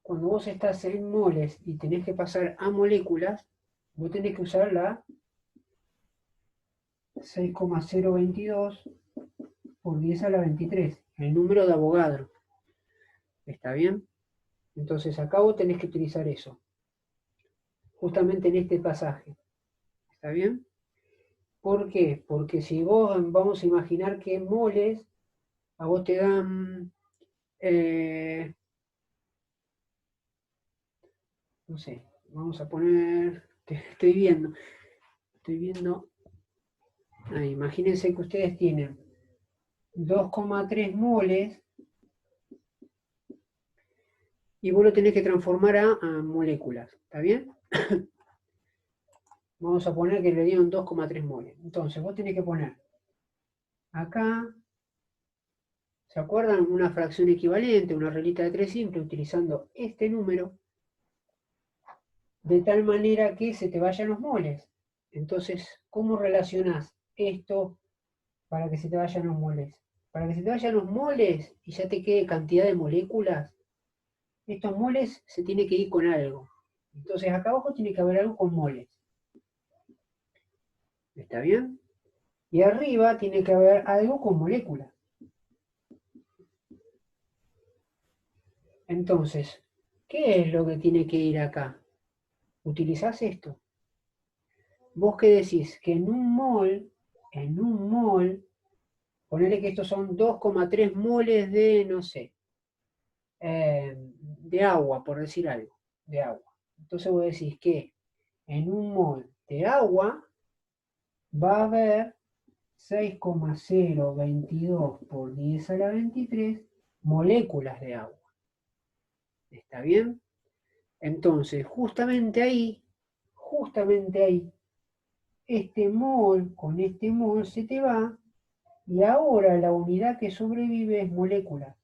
cuando vos estás en moles y tenés que pasar a moléculas, vos tenés que usar la 6,022 por 10 a la 23, el número de Avogadro. ¿Está bien? Entonces acá vos tenés que utilizar eso, justamente en este pasaje. ¿Está bien? ¿Por qué? Porque si vos vamos a imaginar que en moles a vos te dan, no sé, vamos a poner, estoy viendo, ahí, imagínense que ustedes tienen 2,3 moles y vos lo tenés que transformar a moléculas, ¿está bien? Vamos a poner que le dieron 2,3 moles. Entonces vos tenés que poner acá, ¿se acuerdan? Una fracción equivalente, una reglita de 3 simple, utilizando este número, de tal manera que se te vayan los moles. Entonces, ¿cómo relacionás esto para que se te vayan los moles? Para que se te vayan los moles y ya te quede cantidad de moléculas, estos moles se tiene que ir con algo. Entonces acá abajo tiene que haber algo con moles. ¿Está bien? Y arriba tiene que haber algo con moléculas. Entonces, ¿qué es lo que tiene que ir acá? Utilizás esto. ¿Vos qué decís? Que en un mol, ponele que estos son 2,3 moles de, no sé, de agua, por decir algo, de agua. Entonces vos decís que en un mol de agua va a haber 6,022 por 10 a la 23 moléculas de agua. ¿Está bien? Entonces, justamente ahí, este mol con este mol se te va y ahora la unidad que sobrevive es molécula.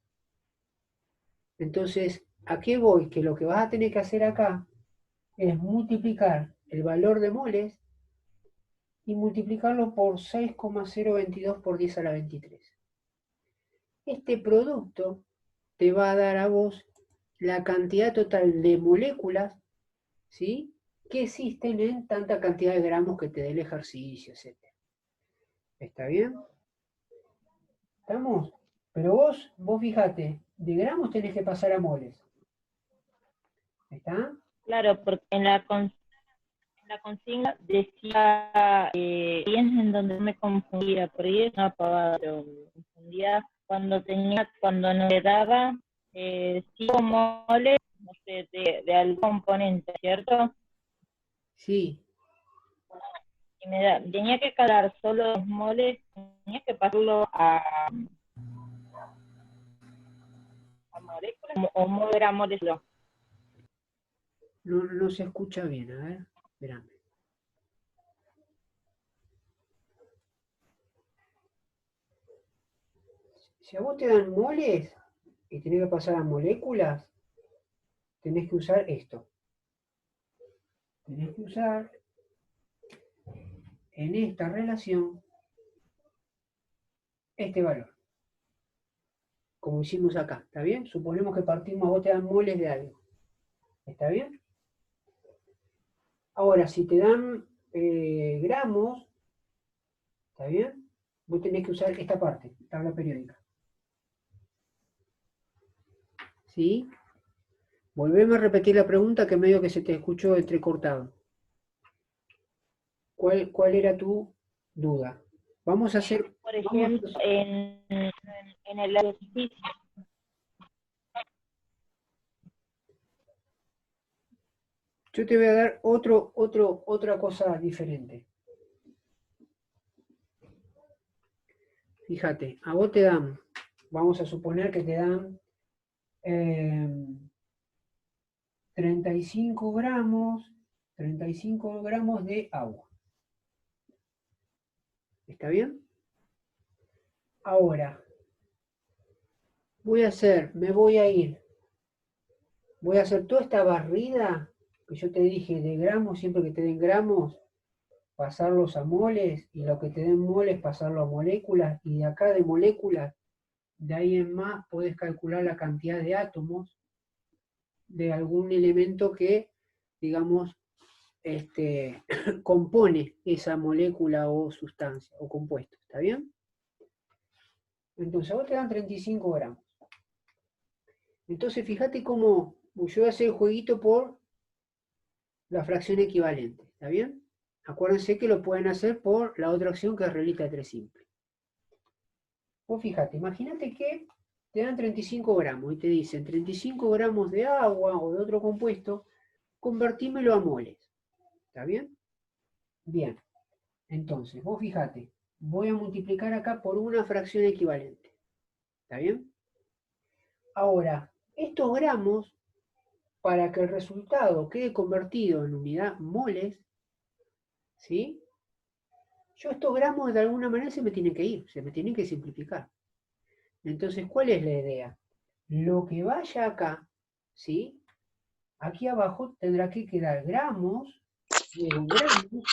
Entonces, ¿a qué voy? Que lo que vas a tener que hacer acá es multiplicar el valor de moles y multiplicarlo por 6,022 por 10 a la 23. Este producto te va a dar a vos la cantidad total de moléculas, ¿sí?, que existen en tanta cantidad de gramos que te dé el ejercicio, etc. ¿Está bien? ¿Estamos? Pero vos fíjate, de gramos tenés que pasar a moles. ¿Está? Claro, porque en la consigna decía bien en donde me confundía, por ahí es una pavada, pero me confundía cuando nos daba 5 moles, no sé, de algún componente, ¿cierto? Sí. Y tenía que calar solo 2 moles, tenía que pasarlo a moléculas o mover a moles. No se escucha bien, a ver, espérame. Si a vos te dan moles y tenés que pasar a moléculas, tenés que usar esto. Tenés que usar en esta relación este valor, como hicimos acá, ¿está bien? Suponemos que partimos, a vos te dan moles de algo, ¿está bien? Ahora, si te dan gramos, ¿está bien? Vos tenés que usar esta parte, tabla periódica. ¿Sí? Volveme a repetir la pregunta que medio que se te escuchó entrecortado. ¿Cuál era tu duda? Vamos a hacer... Por ejemplo, en el ejercicio. Yo te voy a dar otra cosa diferente. Fíjate, a vos te dan, vamos a suponer que te dan 35 gramos de agua. ¿Está bien? Ahora, me voy a ir, voy a hacer toda esta barrida que yo te dije de gramos, siempre que te den gramos, pasarlos a moles, y lo que te den moles, pasarlo a moléculas, y de acá de moléculas, de ahí en más, podés calcular la cantidad de átomos, de algún elemento que, digamos, compone esa molécula o sustancia o compuesto. ¿Está bien? Entonces, a vos te dan 35 gramos. Entonces, fíjate cómo yo voy a hacer el jueguito por la fracción equivalente. ¿Está bien? Acuérdense que lo pueden hacer por la otra opción que es reglita de 3 simple. Vos fíjate, imagínate que te dan 35 gramos y te dicen 35 gramos de agua o de otro compuesto, convertímelo a moles. ¿Está bien? Bien. Entonces, vos fíjate, voy a multiplicar acá por una fracción equivalente. ¿Está bien? Ahora, estos gramos, para que el resultado quede convertido en unidad moles, ¿sí? Yo estos gramos de alguna manera se me tienen que ir, se me tienen que simplificar. Entonces, ¿cuál es la idea? Lo que vaya acá, ¿sí? Aquí abajo tendrá que quedar gramos, luego gramos,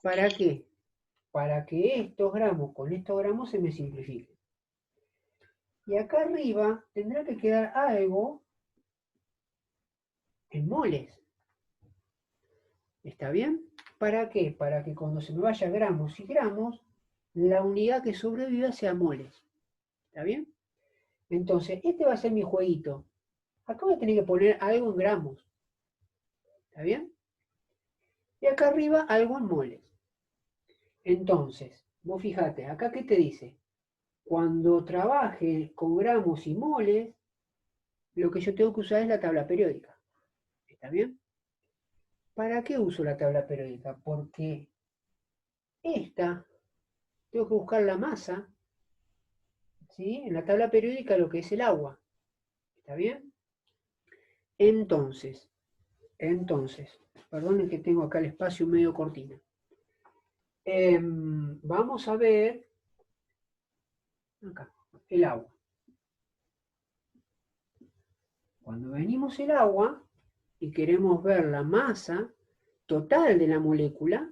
¿para qué? Para que estos gramos con estos gramos se me simplifiquen. Y acá arriba tendrá que quedar algo en moles. ¿Está bien? ¿Para qué? Para que cuando se me vaya gramos y gramos, la unidad que sobreviva sea moles. ¿Está bien? Entonces, este va a ser mi jueguito. Acá voy a tener que poner algo en gramos. ¿Está bien? Y acá arriba algo en moles. Entonces, vos fijate, acá ¿qué te dice? Cuando trabaje con gramos y moles, lo que yo tengo que usar es la tabla periódica. ¿Está bien? ¿Para qué uso la tabla periódica? Porque esta, tengo que buscar la masa, ¿sí? En la tabla periódica lo que es el agua. ¿Está bien? Entonces, perdonen que tengo acá el espacio medio cortina. Vamos a ver acá, el agua. Cuando venimos el agua y queremos ver la masa total de la molécula,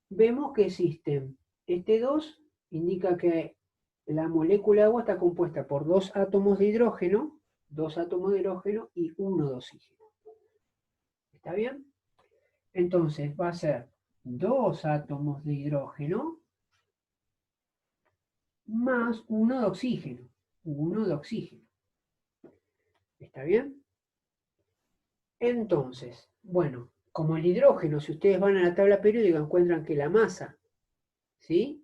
vemos que existen. Este 2 indica que la molécula de agua está compuesta por 2 átomos de hidrógeno, y 1 de oxígeno. ¿Está bien? Entonces va a ser 2 átomos de hidrógeno más 1 de oxígeno. 1 de oxígeno. ¿Está bien? Entonces, bueno, como el hidrógeno, si ustedes van a la tabla periódica, encuentran que la masa, ¿sí?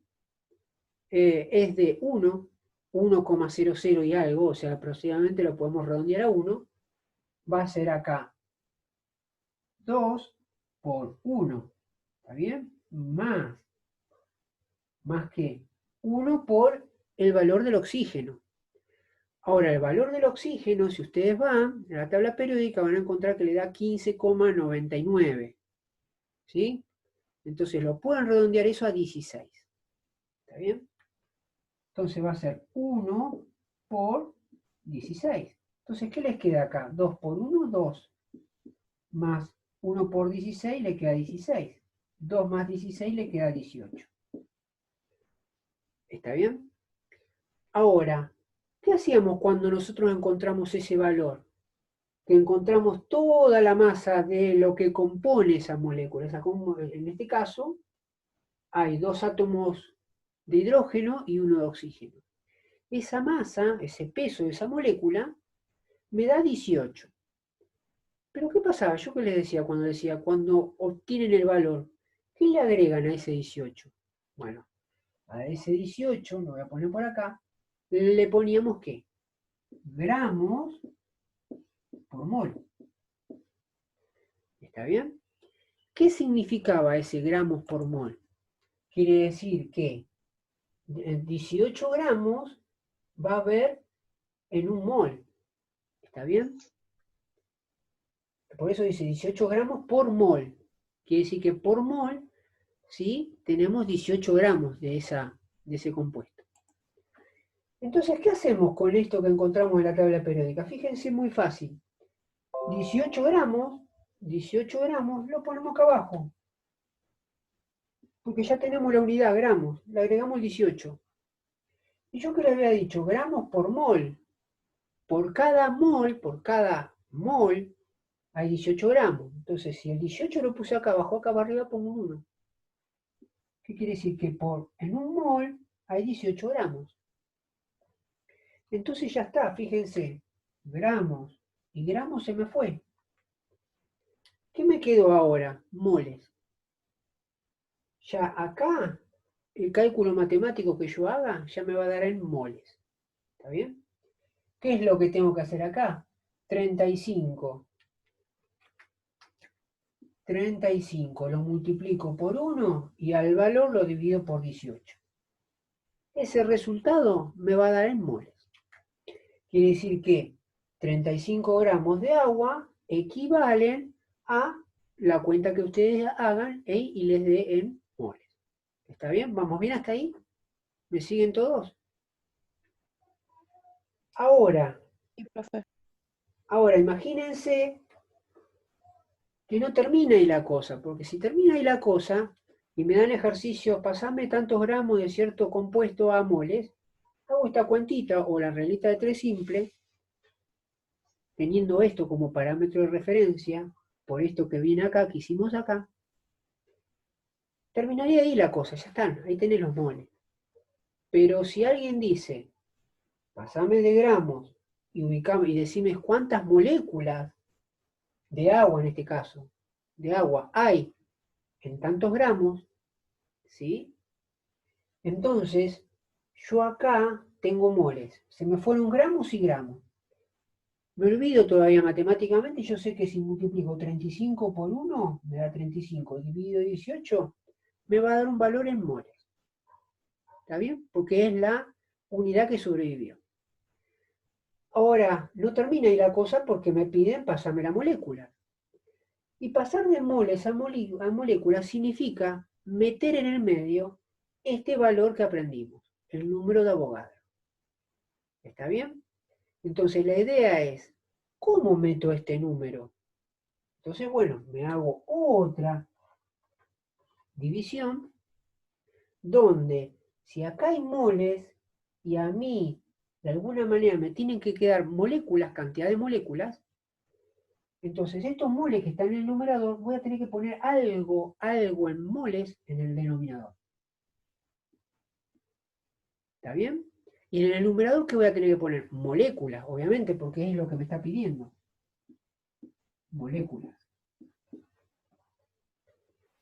Es de 1, 1,00 y algo, o sea, aproximadamente lo podemos redondear a 1, va a ser acá 2 por 1, ¿está bien? Más que 1 por el valor del oxígeno. Ahora, el valor del oxígeno, si ustedes van a la tabla periódica, van a encontrar que le da 15,99, ¿sí? Entonces lo pueden redondear eso a 16, ¿está bien? Entonces va a ser 1 por 16. Entonces, ¿qué les queda acá? 2 por 1, 2. Más 1 por 16 le queda 16. 2 más 16 le queda 18. ¿Está bien? Ahora, ¿qué hacíamos cuando nosotros encontramos ese valor? Que encontramos toda la masa de lo que compone esa molécula. En este caso, hay 2 átomos de hidrógeno y 1 de oxígeno. Esa masa, ese peso de esa molécula, me da 18. Pero ¿qué pasaba? Yo que les decía cuando obtienen el valor, ¿qué le agregan a ese 18? Bueno, a ese 18, lo voy a poner por acá, le poníamos ¿qué? Gramos por mol. ¿Está bien? ¿Qué significaba ese gramos por mol? Quiere decir que 18 gramos va a haber en un mol. ¿Está bien? Por eso dice 18 gramos por mol. Quiere decir que por mol, ¿sí? Tenemos 18 gramos de ese compuesto. Entonces, ¿qué hacemos con esto que encontramos en la tabla periódica? Fíjense, muy fácil. 18 gramos, lo ponemos acá abajo. Porque ya tenemos la unidad, gramos. Le agregamos el 18. Y yo que le había dicho, gramos por mol. Por cada mol, por cada mol, hay 18 gramos. Entonces, si el 18 lo puse acá abajo, acá arriba pongo un 1. ¿Qué quiere decir? Que en un mol hay 18 gramos. Entonces ya está, fíjense, gramos y gramos se me fue. ¿Qué me quedó ahora? Moles. Ya acá, el cálculo matemático que yo haga ya me va a dar en moles. ¿Está bien? ¿Qué es lo que tengo que hacer acá? 35. 35 lo multiplico por 1 y al valor lo divido por 18. Ese resultado me va a dar en moles. Quiere decir que 35 gramos de agua equivalen a la cuenta que ustedes hagan y les dé en moles. ¿Está bien? ¿Vamos bien hasta ahí? ¿Me siguen todos? Ahora, Sí, profe. imagínense que no termina ahí la cosa, porque si termina ahí la cosa y me dan ejercicios, pasame tantos gramos de cierto compuesto a moles, hago esta cuentita o la reglita de 3 simple, teniendo esto como parámetro de referencia, por esto que viene acá, que hicimos acá, terminaría ahí la cosa, ya están, ahí tenés los moles. Pero si alguien dice, pasame de gramos y decime cuántas moléculas de agua en este caso, de agua hay en tantos gramos, ¿sí? Entonces, yo acá tengo moles, se me fueron gramos y gramos. Me olvido todavía matemáticamente, yo sé que si multiplico 35 por 1, me da 35, dividido 18, me va a dar un valor en moles. ¿Está bien? Porque es la unidad que sobrevivió. Ahora, no termina ahí la cosa porque me piden pasarme la molécula. Y pasar de moles a moléculas significa meter en el medio este valor que aprendimos, el número de Avogadro. ¿Está bien? Entonces la idea es, ¿cómo meto este número? Entonces, bueno, me hago otra división donde si acá hay moles y a mí de alguna manera me tienen que quedar moléculas, cantidad de moléculas, entonces estos moles que están en el numerador voy a tener que poner algo en moles en el denominador. ¿Está bien? Y en el numerador, ¿qué voy a tener que poner? Moléculas, obviamente, porque es lo que me está pidiendo. Moléculas.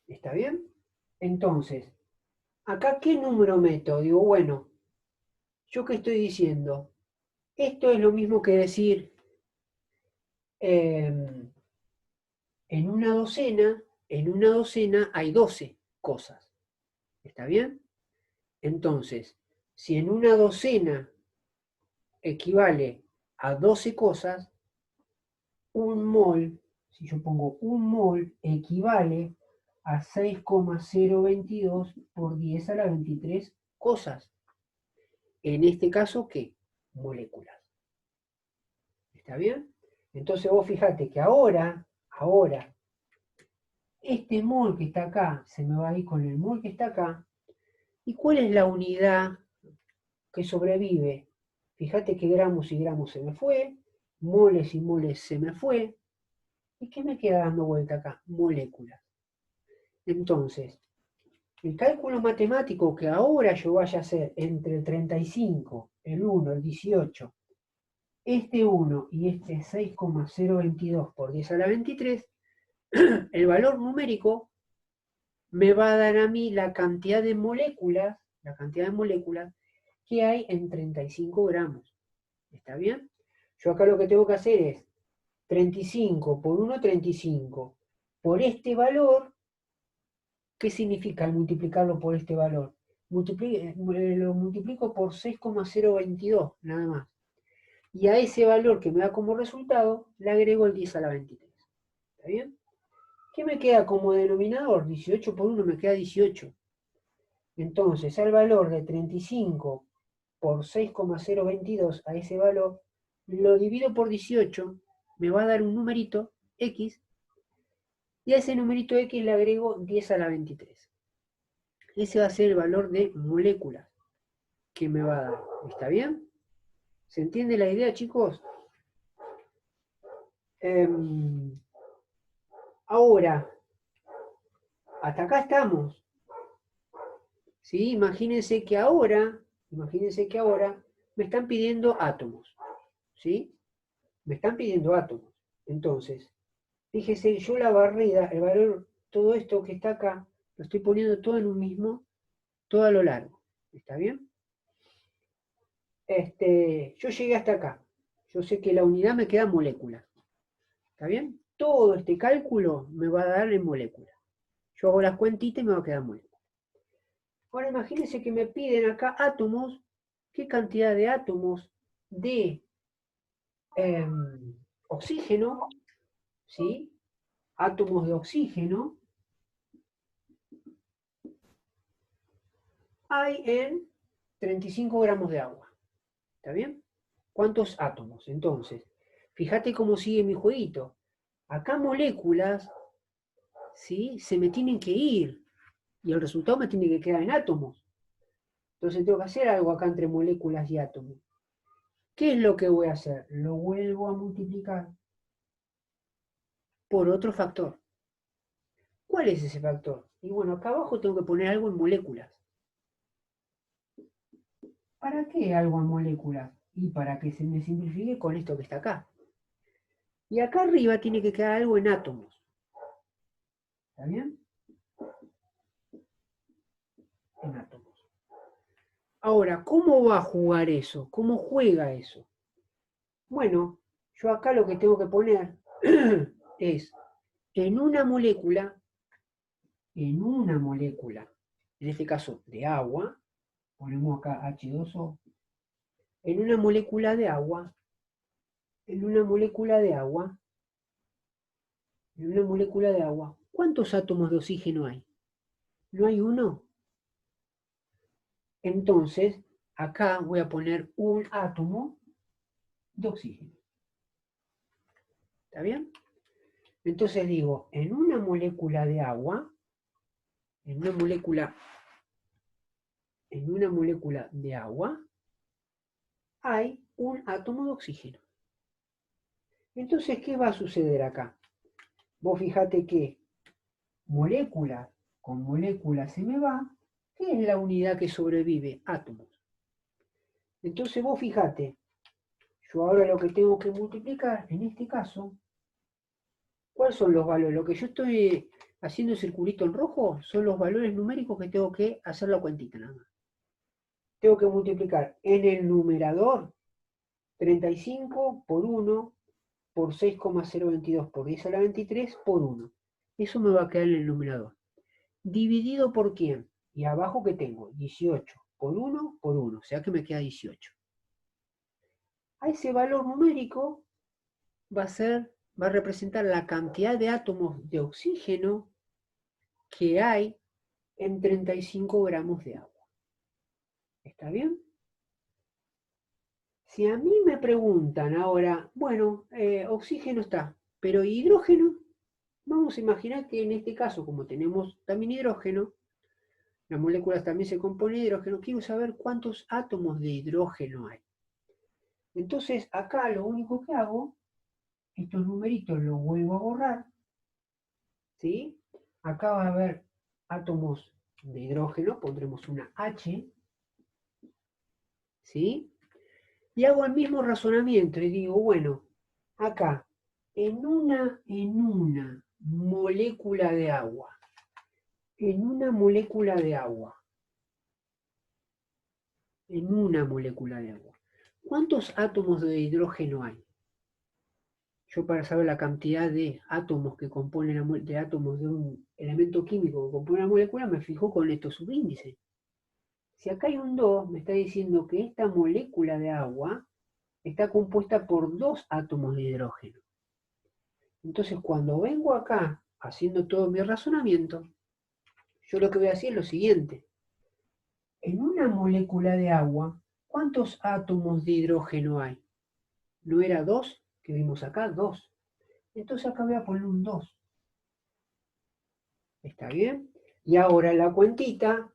¿Está bien? Entonces, ¿acá qué número meto? Digo, bueno, ¿yo qué estoy diciendo? Esto es lo mismo que decir en una docena hay 12 cosas. ¿Está bien? Entonces, si en una docena equivale a 12 cosas, un mol, si yo pongo un mol, equivale a 6,022 por 10 a la 23 cosas. En este caso, ¿qué? Moléculas. ¿Está bien? Entonces vos fijate que ahora, este mol que está acá se me va a ir con el mol que está acá. ¿Y cuál es la unidad que sobrevive? Fíjate que gramos y gramos se me fue, moles y moles se me fue. ¿Y qué me queda dando vuelta acá? Moléculas. Entonces, el cálculo matemático que ahora yo vaya a hacer entre el 35, el 1, el 18, este 1 y este 6,022 por 10 a la 23, el valor numérico me va a dar a mí la cantidad de moléculas que hay en 35 gramos. ¿Está bien? Yo acá lo que tengo que hacer es 35 por 1, 35. Por este valor, ¿qué significa al multiplicarlo por este valor? Lo multiplico por 6,022, nada más. Y a ese valor que me da como resultado, le agrego el 10 a la 23. ¿Está bien? ¿Qué me queda como denominador? 18 por 1 me queda 18. Entonces, al valor de 35 por 6,022, a ese valor, lo divido por 18, me va a dar un numerito, X, y a ese numerito X le agrego 10 a la 23. Ese va a ser el valor de moléculas que me va a dar. ¿Está bien? ¿Se entiende la idea, chicos? Ahora, hasta acá estamos. ¿Sí? Imagínense que ahora me están pidiendo átomos. ¿Sí? Me están pidiendo átomos. Entonces, fíjese, yo la barrida, el valor, todo esto que está acá, lo estoy poniendo todo en un mismo, todo a lo largo. ¿Está bien? Yo llegué hasta acá. Yo sé que la unidad me queda molécula. ¿Está bien? Todo este cálculo me va a dar en molécula. Yo hago las cuentitas y me va a quedar molécula. Ahora imagínense que me piden acá átomos. ¿Qué cantidad de átomos de oxígeno? ¿Sí? Átomos de oxígeno hay en 35 gramos de agua. ¿Está bien? ¿Cuántos átomos? Entonces, fíjate cómo sigue mi jueguito. Acá moléculas, ¿sí? Se me tienen que ir y el resultado me tiene que quedar en átomos. Entonces tengo que hacer algo acá entre moléculas y átomos. ¿Qué es lo que voy a hacer? Lo vuelvo a multiplicar por otro factor. ¿Cuál es ese factor? Y bueno, acá abajo tengo que poner algo en moléculas. ¿Para qué algo en moléculas? Y para que se me simplifique con esto que está acá. Y acá arriba tiene que quedar algo en átomos. ¿Está bien? En átomos. Ahora, ¿cómo va a jugar eso? ¿Cómo juega eso? Bueno, yo acá lo que tengo que poner es en una molécula, en este caso de agua, ponemos acá H2O, en una molécula de agua, ¿cuántos átomos de oxígeno hay? ¿No hay uno? Entonces, acá voy a poner un átomo de oxígeno. ¿Está bien? Entonces digo, en una molécula de agua, hay un átomo de oxígeno. Entonces, ¿qué va a suceder acá? Vos fijate que molécula con molécula se me va. ¿Qué es la unidad que sobrevive? Átomos. Entonces vos fijate, yo ahora lo que tengo que multiplicar, en este caso, ¿cuáles son los valores? Lo que yo estoy haciendo el circulito en rojo son los valores numéricos que tengo que hacer la cuentita nada más. Tengo que multiplicar en el numerador 35 por 1 por 6,022 por 10 a la 23 por 1. Eso me va a quedar en el numerador. ¿Dividido por quién? Y abajo que tengo 18 por 1 por 1, o sea que me queda 18. A ese valor numérico va a representar la cantidad de átomos de oxígeno que hay en 35 gramos de agua. ¿Está bien? Si a mí me preguntan ahora, bueno, oxígeno está, pero hidrógeno, vamos a imaginar que en este caso, como tenemos también hidrógeno, las moléculas también se componen de hidrógeno, quiero saber cuántos átomos de hidrógeno hay. Entonces, acá lo único que hago, estos numeritos los vuelvo a borrar, ¿sí? Acá va a haber átomos de hidrógeno, pondremos una H, ¿sí? Y hago el mismo razonamiento y digo, bueno, acá, en una molécula de agua, ¿cuántos átomos de hidrógeno hay? Yo para saber la cantidad de átomos que componen de átomos de un elemento químico que compone la molécula, me fijo con estos subíndices. Si acá hay un 2, me está diciendo que esta molécula de agua está compuesta por 2 átomos de hidrógeno. Entonces, cuando vengo acá haciendo todo mi razonamiento, yo lo que voy a decir es lo siguiente. En una molécula de agua, ¿cuántos átomos de hidrógeno hay? ¿No era 2 que vimos acá? 2. Entonces acá voy a poner un 2. ¿Está bien? Y ahora la cuentita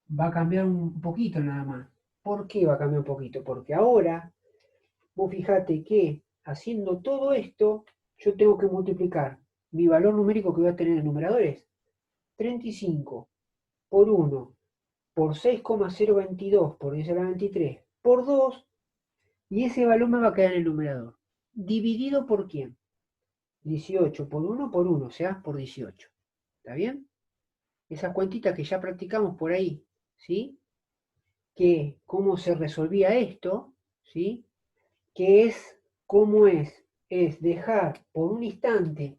va a cambiar un poquito nada más. ¿Por qué va a cambiar un poquito? Porque ahora, vos fijate que haciendo todo esto, yo tengo que multiplicar mi valor numérico que voy a tener en el numerador es 35 por 1 por 6,022 por 10 a la 23 por 2, y ese valor me va a quedar en el numerador. ¿Dividido por quién? 18 por 1, o sea, por 18. ¿Está bien? Esas cuentitas que ya practicamos por ahí, ¿sí? Que cómo se resolvía esto, ¿sí? Que es, ¿cómo es? Es dejar por un instante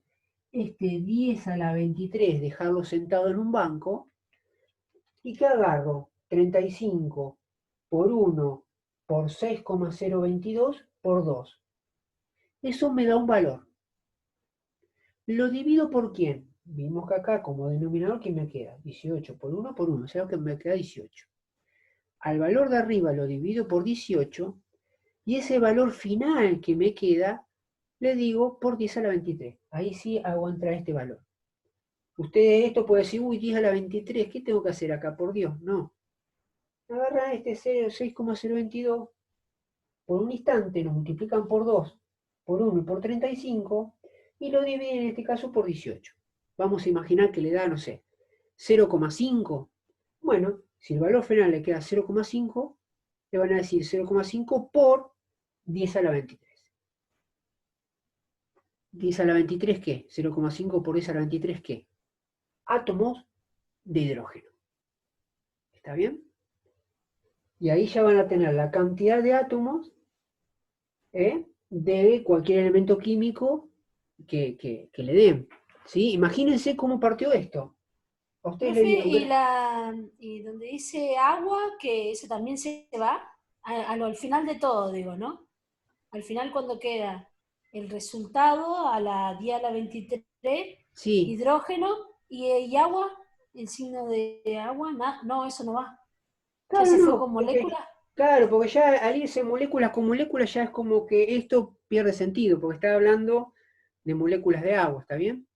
este 10 a la 23, dejarlo sentado en un banco, y que agarro 35 por 1 por 6,022 por 2. Eso me da un valor. ¿Lo divido por quién? Vimos que acá como denominador, ¿qué me queda? 18 por 1, o sea que me queda 18. Al valor de arriba lo divido por 18, y ese valor final que me queda, le digo por 10 a la 23. Ahí sí hago entrar este valor. Ustedes esto puede decir, uy, 10 a la 23, ¿qué tengo que hacer acá? Por Dios, no. Agarran este 6,022, por un instante lo multiplican por 2, por 1 y por 35, y lo dividen en este caso por 18. Vamos a imaginar que le da, no sé, 0,5. Bueno, si el valor final le queda 0,5, le van a decir 0,5 por 10 a la 23. 10 a la 23, ¿qué? 0,5 por 10 a la 23, ¿qué? Átomos de hidrógeno. ¿Está bien? Y ahí ya van a tener la cantidad de átomos de cualquier elemento químico que le den. ¿Sí? Imagínense cómo partió esto. A ustedes le Profe, dieron que... y donde dice agua, que eso también se va al final de todo, digo, ¿no? Al final cuando queda el resultado a la 10 a la 23, Sí, hidrógeno y agua, el signo de agua, no, eso no va. Ya claro, se fue no, con porque, moléculas. claro, porque ya al irse moléculas con moléculas ya es como que esto pierde sentido, porque está hablando de moléculas de agua, ¿está bien?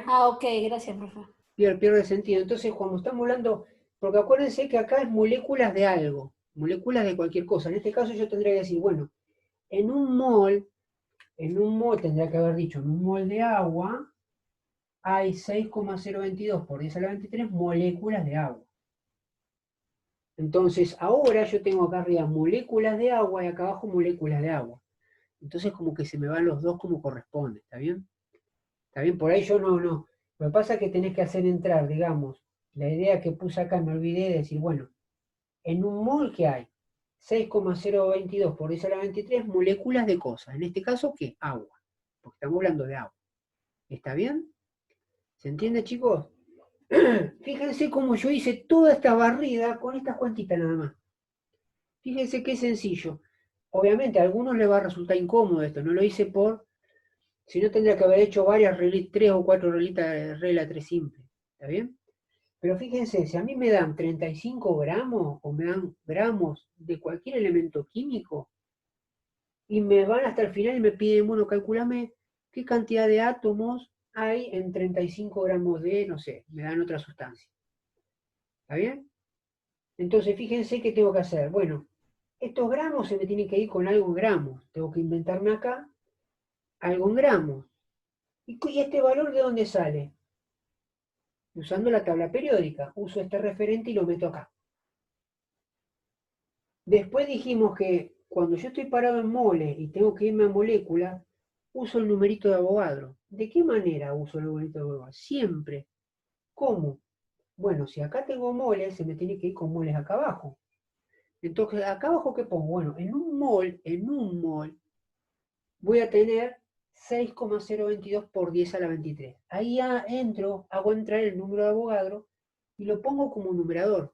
Ah, ok, gracias, profe. Pierde sentido. Entonces, cuando estamos hablando, porque acuérdense que acá es moléculas de algo, moléculas de cualquier cosa. En este caso yo tendría que decir, bueno, en en un mol tendría que haber dicho, en un mol de agua hay 6,022 por 10 a la 23 moléculas de agua. Entonces, ahora yo tengo acá arriba moléculas de agua y acá abajo moléculas de agua. Entonces, como que se me van los dos como corresponde, ¿está bien? ¿Está bien? Por ahí yo no. Lo que pasa es que tenés que hacer entrar, digamos, la idea que puse acá, me olvidé de decir, bueno, en un mol que hay 6,022 por 10 a la 23 moléculas de cosas. En este caso, ¿qué? Agua. Porque estamos hablando de agua. ¿Está bien? ¿Se entiende, chicos? Fíjense cómo yo hice toda esta barrida con estas cuantitas nada más. Fíjense qué sencillo. Obviamente a algunos les va a resultar incómodo esto. No lo hice por... Si no tendría que haber hecho varias, 3 o 4 regla 3 simples. ¿Está bien? Pero fíjense, si a mí me dan 35 gramos o me dan gramos de cualquier elemento químico y me van hasta el final y me piden, bueno, calculame qué cantidad de átomos hay en 35 gramos de, no sé, me dan otra sustancia. ¿Está bien? Entonces fíjense qué tengo que hacer. Bueno, estos gramos se me tienen que ir con algo en gramos. Tengo que inventarme acá algo en gramos. ¿Y este valor de dónde sale? Usando la tabla periódica. Uso este referente y lo meto acá. Después dijimos que cuando yo estoy parado en moles y tengo que irme a molécula, uso el numerito de Avogadro. ¿De qué manera uso el numerito de Avogadro? Siempre. ¿Cómo? Bueno, si acá tengo moles, se me tiene que ir con moles acá abajo. Entonces, acá abajo, ¿qué pongo? Bueno, en un mol, voy a tener 6,022 por 10 a la 23. Ahí entro, hago entrar el número de Avogadro y lo pongo como numerador.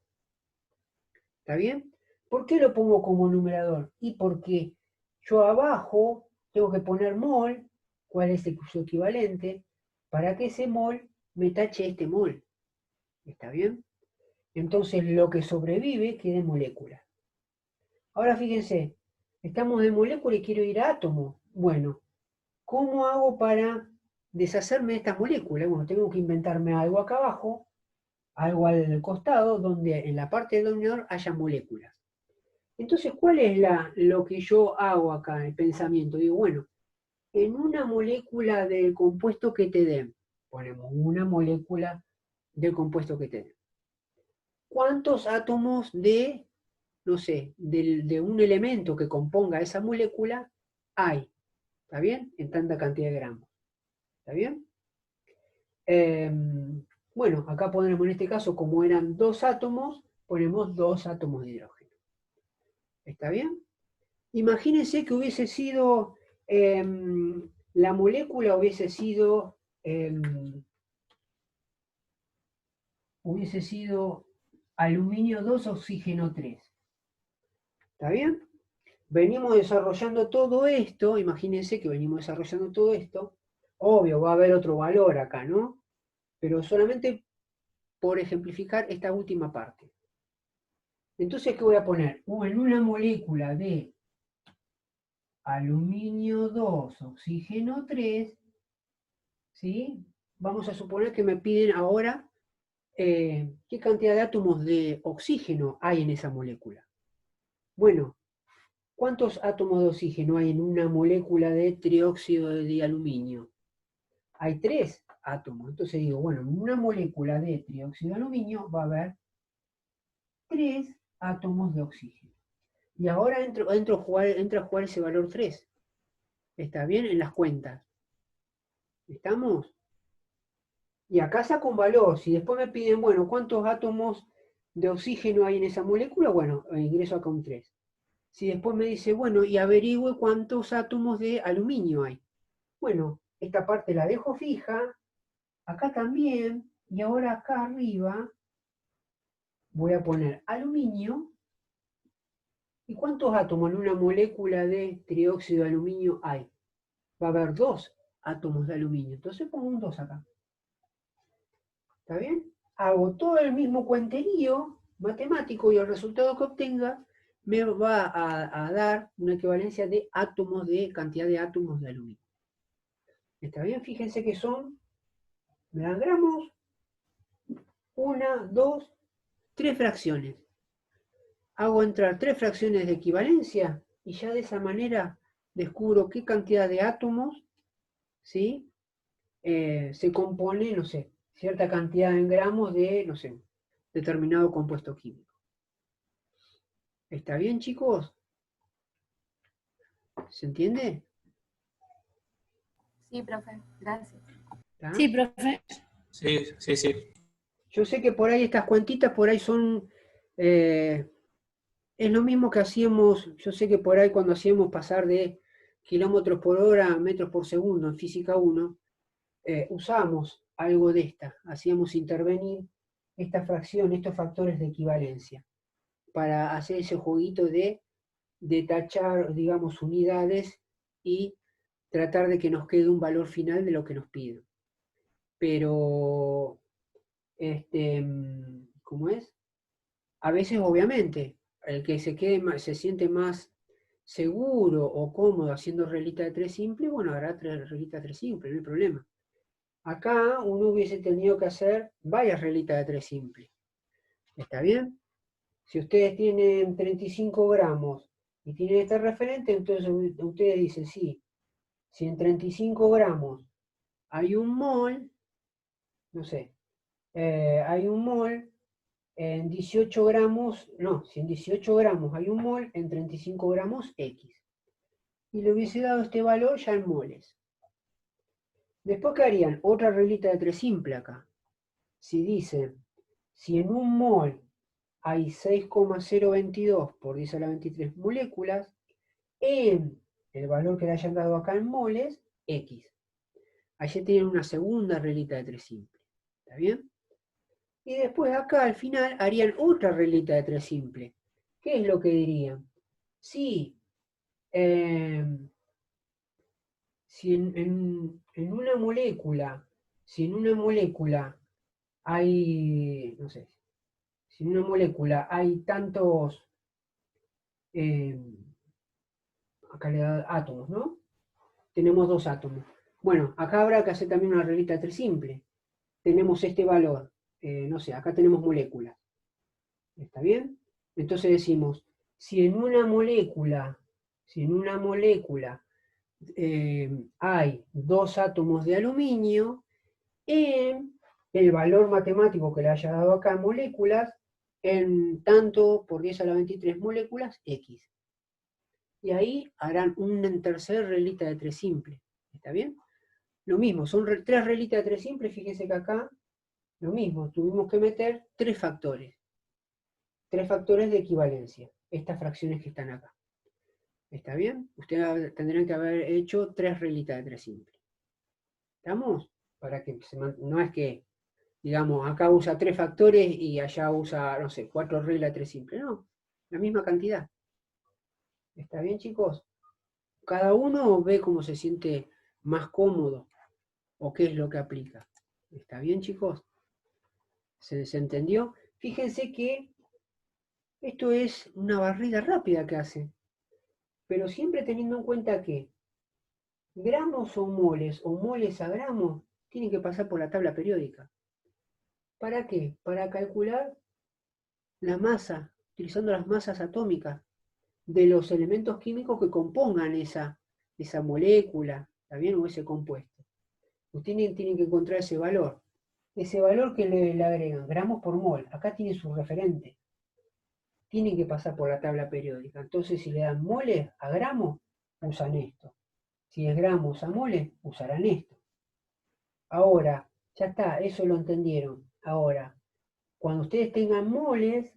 ¿Está bien? ¿Por qué lo pongo como numerador? Y porque yo abajo tengo que poner mol, cuál es su equivalente, para que ese mol me tache este mol. ¿Está bien? Entonces lo que sobrevive queda en molécula. Ahora fíjense, estamos de molécula y quiero ir a átomo. Bueno, ¿cómo hago para deshacerme de estas moléculas? Bueno, tengo que inventarme algo acá abajo, algo al costado, donde en la parte del denominador haya moléculas. Entonces, ¿cuál es lo que yo hago acá, el pensamiento? Digo, bueno, en una molécula del compuesto que te den, ponemos una molécula del compuesto que te den, ¿cuántos átomos de, no sé, de un elemento que componga esa molécula hay? ¿Está bien? En tanta cantidad de gramos. ¿Está bien? Bueno, acá ponemos en este caso, como eran 2 átomos, ponemos 2 átomos de hidrógeno. ¿Está bien? Imagínense que hubiese sido, la molécula hubiese sido aluminio 2, oxígeno 3. ¿Está bien? Venimos desarrollando todo esto, imagínense que venimos desarrollando todo esto, obvio va a haber otro valor acá, ¿no? Pero solamente por ejemplificar esta última parte. Entonces, ¿qué voy a poner? En una molécula de aluminio 2, oxígeno 3, ¿sí? Vamos a suponer que me piden ahora qué cantidad de átomos de oxígeno hay en esa molécula. Bueno, ¿cuántos átomos de oxígeno hay en una molécula de trióxido de aluminio? Hay 3 átomos. Entonces digo, bueno, en una molécula de trióxido de aluminio va a haber 3 átomos de oxígeno. Y ahora entra a jugar ese valor 3. ¿Está bien? En las cuentas. ¿Estamos? Y acá saco un valor. Si después me piden, bueno, ¿cuántos átomos de oxígeno hay en esa molécula? Bueno, ingreso acá un 3. Si después me dice, bueno, y averigüe cuántos átomos de aluminio hay. Bueno, esta parte la dejo fija, acá también, y ahora acá arriba voy a poner aluminio. ¿Y cuántos átomos en una molécula de trióxido de aluminio hay? Va a haber 2 átomos de aluminio. Entonces pongo un 2 acá. ¿Está bien? Hago todo el mismo cuenterío matemático y el resultado que obtenga me va a dar una equivalencia de átomos, de cantidad de átomos de aluminio. ¿Está bien? Fíjense que son, me dan gramos, 1, 2, 3 fracciones. Hago entrar 3 fracciones de equivalencia y ya de esa manera descubro qué cantidad de átomos, ¿sí? Se compone, no sé, cierta cantidad en gramos de, no sé, determinado compuesto químico. ¿Está bien, chicos? ¿Se entiende? Sí, profe, gracias. ¿Está? Sí, profe. Sí, sí, sí. Yo sé que por ahí estas cuentitas por ahí son, es lo mismo que hacíamos, yo sé que por ahí cuando hacíamos pasar de kilómetros por hora a metros por segundo en física 1, usábamos algo de esta, hacíamos intervenir esta fracción, estos factores de equivalencia, para hacer ese jueguito de tachar, digamos, unidades y tratar de que nos quede un valor final de lo que nos piden. Pero, ¿cómo es? A veces, obviamente, el que se siente más seguro o cómodo haciendo reglita de 3 simple, bueno, hará reglita de 3 simple, no hay problema. Acá uno hubiese tenido que hacer varias reglitas de 3 simple. ¿Está bien? Si ustedes tienen 35 gramos y tienen este referente, entonces ustedes dicen, sí, si en 35 gramos hay un mol, no sé, hay un mol, en 18 gramos, no, si en 18 gramos hay un mol, en 35 gramos X. Y le hubiese dado este valor ya en moles. Después, ¿qué harían? Otra reglita de 3 simple acá. Si dicen, si en un mol hay 6,022 por 10 a la 23 moléculas, en el valor que le hayan dado acá en moles, X. Allí tienen una segunda reglita de 3 simple. ¿Está bien? Y después acá al final harían otra reglita de 3 simple. ¿Qué es lo que dirían? Si en una molécula, si en una molécula hay, no sé, si en una molécula hay tantos, acá le da átomos, ¿no? Tenemos 2 átomos. Bueno, acá habrá que hacer también una reglita de 3 simple. Tenemos este valor, no sé, acá tenemos moléculas. ¿Está bien? Entonces decimos, si en una molécula hay 2 átomos de aluminio en el valor matemático que le haya dado acá en moléculas, en tanto por 10 a la 23 moléculas X. Y ahí harán una tercera reglita de 3 simple. ¿Está bien? Lo mismo, son 3 reglitas de 3 simples. Fíjense que acá, lo mismo, tuvimos que meter 3 factores. 3 factores de equivalencia. Estas fracciones que están acá. ¿Está bien? Ustedes tendrán que haber hecho 3 reglitas de 3 simples. ¿Estamos? Para que no es que, digamos, acá usa 3 factores y allá usa, no sé, 4 reglas de 3 simples. No, la misma cantidad. ¿Está bien, chicos? Cada uno ve cómo se siente más cómodo o qué es lo que aplica. ¿Está bien, chicos? ¿Se entendió? Fíjense que esto es una barrida rápida que hace, pero siempre teniendo en cuenta que gramos o moles a gramos, tienen que pasar por la tabla periódica. ¿Para qué? Para calcular la masa, utilizando las masas atómicas de los elementos químicos que compongan esa molécula, ¿está bien? O ese compuesto. Ustedes tienen que encontrar ese valor. Ese valor que le agregan, gramos por mol, acá tiene su referente. Tienen que pasar por la tabla periódica. Entonces, si le dan moles a gramos, usan esto. Si es gramos a moles, usarán esto. Ahora, ya está, eso lo entendieron. Ahora, cuando ustedes tengan moles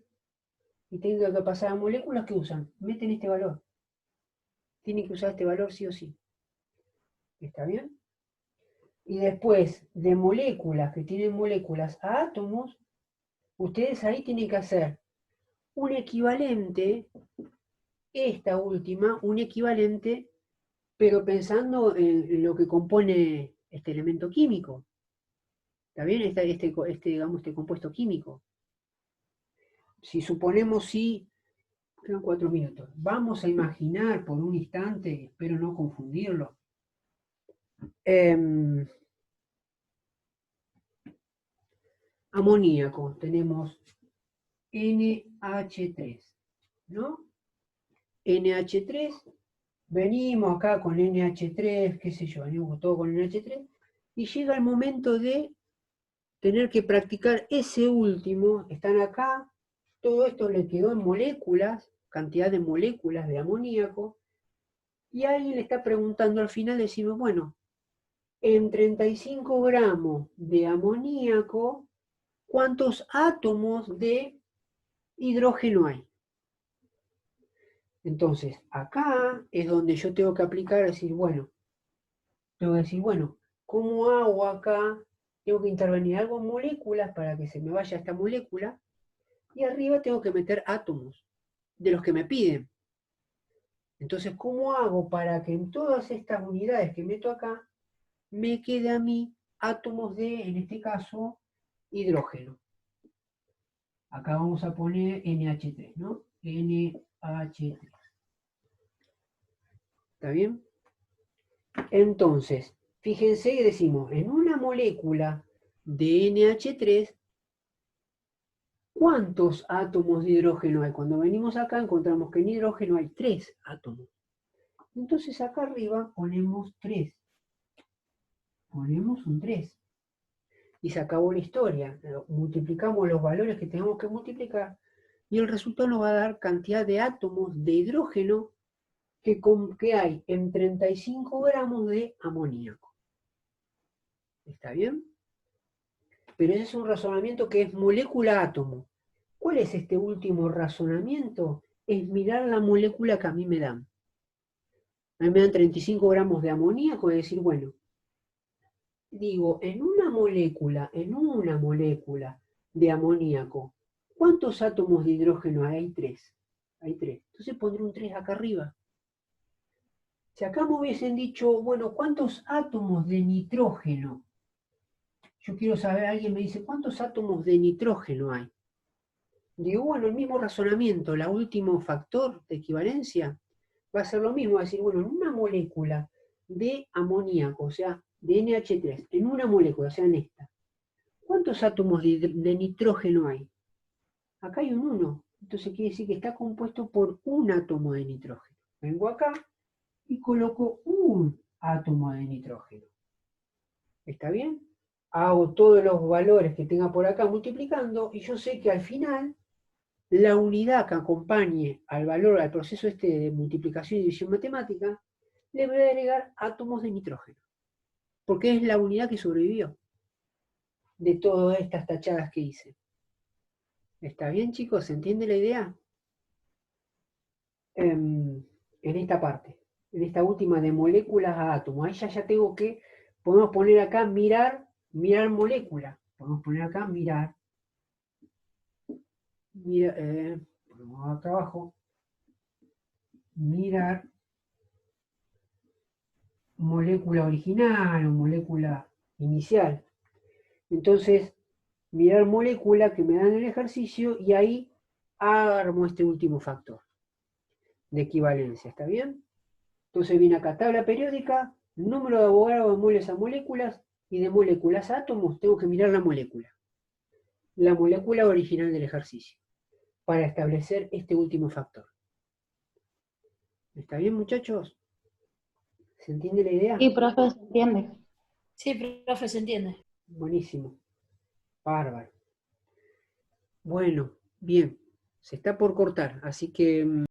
y tengan que pasar a moléculas, ¿qué usan? Meten este valor. Tienen que usar este valor sí o sí. ¿Está bien? Y después, de moléculas que tienen moléculas a átomos, ustedes ahí tienen que hacer un equivalente, esta última, un equivalente, pero pensando en lo que compone este elemento químico. ¿Está bien? Digamos, este compuesto químico. Si suponemos, quedan 4 minutos. Vamos a imaginar por un instante, espero no confundirlo. Amoníaco, tenemos NH3, ¿no? NH3, venimos acá con NH3, qué sé yo, venimos todo con NH3, y llega el momento de tener que practicar ese último, están acá, todo esto le quedó en moléculas, cantidad de moléculas de amoníaco, y alguien le está preguntando al final, decimos, bueno, en 35 gramos de amoníaco, ¿cuántos átomos de hidrógeno hay? Entonces, acá es donde yo tengo que aplicar, decir, bueno, ¿cómo hago acá? Tengo que intervenir algo en moléculas para que se me vaya esta molécula, y arriba tengo que meter átomos, de los que me piden. Entonces, ¿cómo hago para que en todas estas unidades que meto acá, me quede a mí átomos de, en este caso, hidrógeno? Acá vamos a poner NH3, ¿no? NH3. ¿Está bien? Entonces, fíjense que decimos, en una molécula de NH3, ¿cuántos átomos de hidrógeno hay? Cuando venimos acá encontramos que en hidrógeno hay 3 átomos. Entonces acá arriba ponemos 3. Ponemos un 3. Y se acabó la historia. Multiplicamos los valores que tenemos que multiplicar y el resultado nos va a dar cantidad de átomos de hidrógeno que hay en 35 gramos de amoníaco. ¿Está bien? Pero ese es un razonamiento que es molécula-átomo. ¿Cuál es este último razonamiento? Es mirar la molécula que a mí me dan. A mí me dan 35 gramos de amoníaco y decir, bueno, digo, en una molécula de amoníaco, ¿cuántos átomos de hidrógeno hay? Hay 3. Hay 3. Entonces pondré un 3 acá arriba. Si acá me hubiesen dicho, bueno, ¿cuántos átomos de nitrógeno? Yo quiero saber, alguien me dice, ¿cuántos átomos de nitrógeno hay? Digo, bueno, el mismo razonamiento, el último factor de equivalencia va a ser lo mismo, va a decir, bueno, en una molécula de amoníaco, o sea, de NH3, en una molécula, o sea, en esta, ¿cuántos átomos de nitrógeno hay? Acá hay un 1, entonces quiere decir que está compuesto por un átomo de nitrógeno. Vengo acá y coloco un átomo de nitrógeno. ¿Está bien? Hago todos los valores que tenga por acá multiplicando y yo sé que al final la unidad que acompañe al valor, al proceso este de multiplicación y división matemática, le voy a agregar átomos de nitrógeno, porque es la unidad que sobrevivió de todas estas tachadas que hice. ¿Está bien, chicos? ¿Se entiende la idea? En esta parte, en esta última de moléculas a átomos, ahí ya tengo que, podemos poner acá mirar molécula, podemos poner acá mirar, ponemos acá abajo, mirar molécula original o molécula inicial. Entonces, mirar molécula que me dan el ejercicio y ahí armo este último factor de equivalencia, ¿está bien? Entonces viene acá tabla periódica, número de Avogadro de moles a moléculas y de moléculas a átomos, tengo que mirar la molécula original del ejercicio, para establecer este último factor. ¿Está bien, muchachos? ¿Se entiende la idea? Sí, profe, se entiende. Sí, profe, se entiende. Buenísimo. Bárbaro. Bueno, bien. Se está por cortar, así que